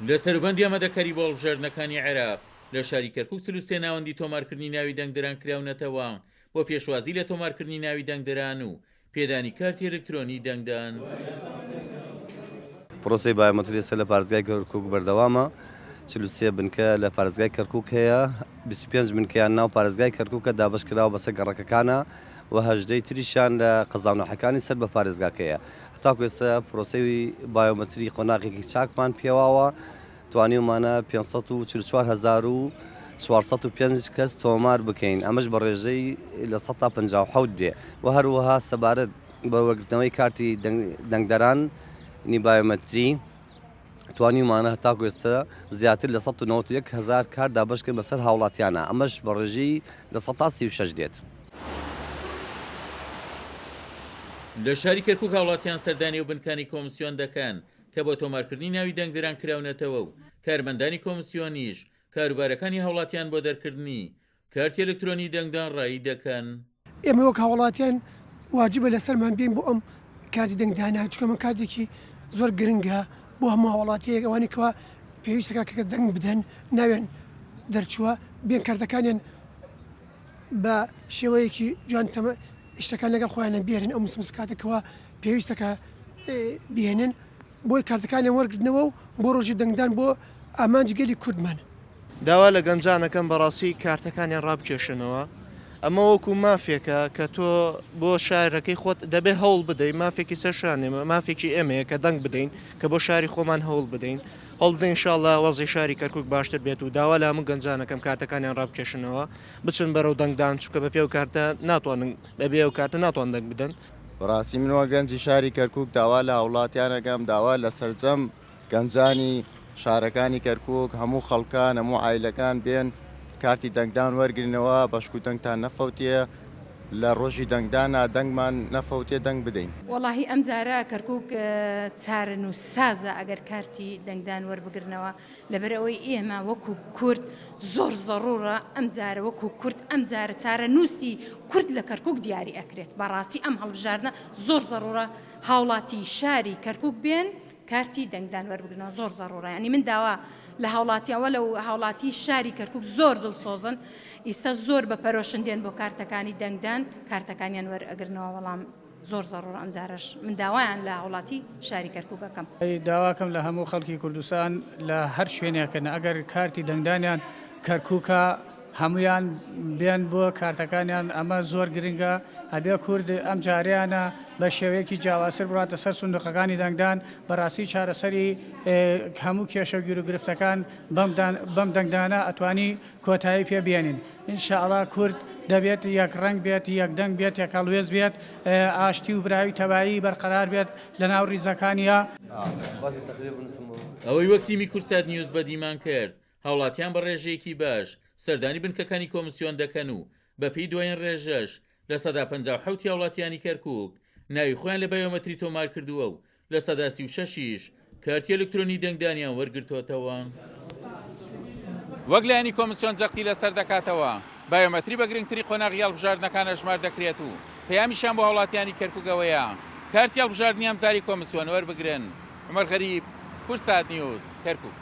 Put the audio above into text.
لە سەربەندی ئەمەدەکاری بۆ هەڵبژاردنەکانی عێراق لە شاری کەرکووک 33 ناوەندی تۆمارکردنی ناوی دەنگدەران کراونەتەوە بۆ پێشوازی لە تۆمارکردنی ناوی دەنگدەران و پێدانی کارتی ئەلکترۆنی دەنگدان. پرۆسی بایۆمەتری لە پارێزگای کەرکووک بەردەوامە. 43 بنکە لە پارێزگای کەرکووک هەیە، 25 بنکەیان ناو پارێزگای کەرکووکە دابەشکراوە بەسەر گەڕەکەکانە و هەژدەی تریشیان لە قەزانەوەحەکانی سەر بە پارێزگاکەیە. هەتاکو ئێستا پرۆسەی بایۆمەتری قۆناغێکی چاکمان پێواوە، توانیومانە 544,405 کەس تۆمار بکەین، ئەمەش بە ڕێژەی لە 157 دێ و هەروەها سەبارەت بە وەرگرتنەوەی کارتی دەنگدەران نی بایۆمەتری توانیومانە هەتاکو ئێستا زیاتر لە 191,000 کار دابەشکرد بەسەر هاوڵاتیانە، ئەمەش بە ڕێژەی لە 136 دێت. لە شاری کەرکووک هاوڵاتیان سەردانی و بنکانی کۆمسیۆن دەکەن کە بۆ تۆمارکردنی ناوی دەنگدەران کراونەتەوە و کارمەندانی کۆمسیۆنیش کاروبارەکانی هاوڵاتیان بۆ دەرکردنی کارتی ئەلکترۆنی دەنگدان ڕایی دەکەن. ئێمە وەک هاوڵاتیان واجبە لەسەرمان بین بۆ ئەم کارتی دەنگدانە، چکەمە کاتێکی زۆر گرنگە بۆ هەموو هاوڵاتیەک ئەوانی کەوا پێویستەکە کە دەنگ بدەن ناوێن دەرچووە بێن کارتەکانیان بە شێوەیەکی جوانتەمە شتەکان لەگەڵ خۆیانە بێرن ئەو مسکاتێکەوە پێویستەکە بێنن بۆی کارتەکانیان وەرگرتنەوە و بۆ ڕۆژی دەنگدان بۆ ئامانجی گەلی کوردمان. داوا لە گەنجانەکەم بەڕاستی کارتەکانیان ڕابکێشنەوە. ئەمە وەکو مافێکە کە تۆ بۆ شارەکەی خۆت دەبێ هەوڵ بدەین، مافێکی سەرشانێمە مافێکی ئێمەیە کە دەنگ بدەین کە بۆ شاری خۆمان هەوڵ بدەین هەڵ بدەین ئینشاڵڵا وەزی شاری کەرکووک باشتر بێت و داوا لە هەموو گەنجانەکەم کارتەکانیان ڕابکێشنەوە بچن بەرەو دەنگدان چووکە بە پێ و کارتە ناتوانن بەبێ و کارتە ناتوان دەنگ بدەن. بەڕاستی منەوە گەنجی شاری کەرکووک داوا لە هاوڵاتیانەکەم داوا لە سەرجەم گەنجانی شارەکانی کەرکووک هەموو خەڵکان هەموو عایلەکان بێن کارتی دەنگدان وەرگرنەوە بەشک و دەنگتان نەفەوتیە لە ڕۆژی دەنگدانە دەنگمان نەفەوتێ دەنگ بدەین. وەڵاهی ئەم جارە کەرکووک چارن و سازە ئەگەر کارتی دەنگدان وەربگرنەوە لەبەرەوەی ئێمە وەکو کورد زۆر زەڕوڕە ئەم جارە وەکو کورد ئەم جارە چارە نووسی کورد لە کەرکووک دیاری ئەکرێت بەڕاستی ئەم هەڵبژاردنە زۆر زەڕوڕە هاوڵاتی شاری کەرکووک بێن کارتی دەنگدان وەربگرنەوە زۆر زەڕوڕە. ینی من داوا لە هاوڵاتیەوە لە هاوڵاتی شاری کەرکووک زۆر دڵسۆزن ئێستا زۆر بە پەرۆشندێن بۆ کارتەکانی دەنگدان کارتەکانیان وەرئەگرنەوە بەڵام زۆر زەڕوڕە ئەم جارەش من داوایان لە هاوڵاتی شاری کەرکووکەکەم. داواکەم لە هەموو خەڵکی کوردستان لە هەر شوێنێکن ئەگەر کارتی دەنگدانیان کەرکووکە هەمویان بێن بۆ کارتەکانیان ئەمە زۆر گرنگە هەبێ کورد ئەم جاریانە بە شێوەیەکی جیاوازتر بڕاتە سەر سندوقەکانی دەنگدان بەڕاستی چارەسەری هەموو کێشە و گیر و گرفتەکان بەم دەنگدانە ئەتوانی کۆتایی پێ بێنین. ئینشاءڵڵا کورد دەبێت یەک ڕنگ بێت یەک دەنگ بێت یەک هەڵوێز بێت ئاشتی و براوی تەبایی بەرقەرار بێت لە ناو ڕیزەکانیە. ئەوەی وەکتیمی کورسات نیوز بەدیمان کرد هاوڵاتیان بە ڕێژەیەکی باش سەردانی بنکەکانی کۆمسیۆن دەکەن و بەپێی دوایین ڕێژەش لە 157 هاوڵاتیانی کەرکووک ناوی خۆیان لە بایۆمەتری تۆمار کردووە و لە 36 کارتی ئەلکترۆنی دەنگدانیان وەرگرتوتەوە. وەک لایەنی کۆمسیۆن جەختی لەسەر دەکاتەوە بایۆمەتری بە گرنگتری قۆناغی هەڵبژاردنەکانە ژمار دەکرێت و پەیامیشان بۆ هاوڵاتیانی کەرکووکەوەیە کارتی هەڵبژاردننی ئەمجاری کۆمسیۆن وەربگرن. عومەر غەریب، کورسات نیوز، کەرکووک.